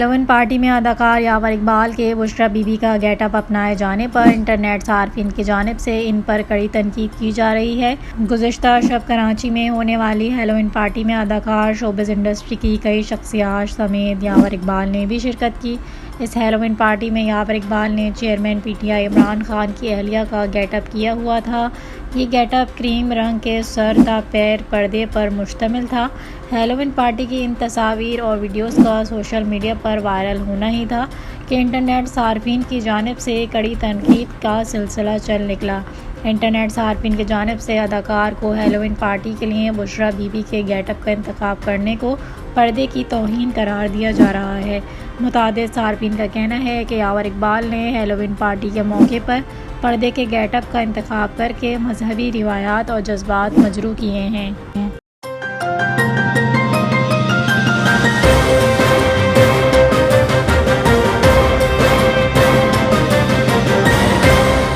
Halloween party میں اداکار یاور اقبال کے بشریٰ بی بی کا گیٹ اپ اپنائے جانے پر انٹرنیٹ صارفین کی جانب سے ان پر کڑی تنقید کی جا رہی ہے۔ گزشتہ شب کراچی میں ہونے والی ہیلووین پارٹی میں اداکار شوبز انڈسٹری کی کئی شخصیات سمیت یاور اقبال نے بھی شرکت کی۔ اس ہیلووین پارٹی میں یاور اقبال نے chairman P T I Imran Khan کی اہلیہ کا گیٹ اپ کیا ہوا تھا۔ یہ گیٹ اپ کریم رنگ کے سر تا پیر پردے پر مشتمل تھا۔ ہیلووین پارٹی کی ان تصاویر اور ویڈیوز کا سوشل میڈیا پر وائرل ہونا ہی تھا کہ انٹرنیٹ صارفین کی جانب سے کڑی تنقید کا سلسلہ چل نکلا۔ انٹرنیٹ صارفین کی جانب سے اداکار کو ہیلووین پارٹی کے لیے بشریٰ بی بی کے گیٹ اپ کا انتخاب کرنے کو پردے کی توہین قرار دیا جا رہا ہے۔ متعدد صارفین کا کہنا ہے کہ یاور اقبال نے ہیلووین پارٹی کے موقع پر پردے کے گیٹ اپ کا انتخاب کر کے مذہبی روایات اور جذبات مجروح کیے ہیں۔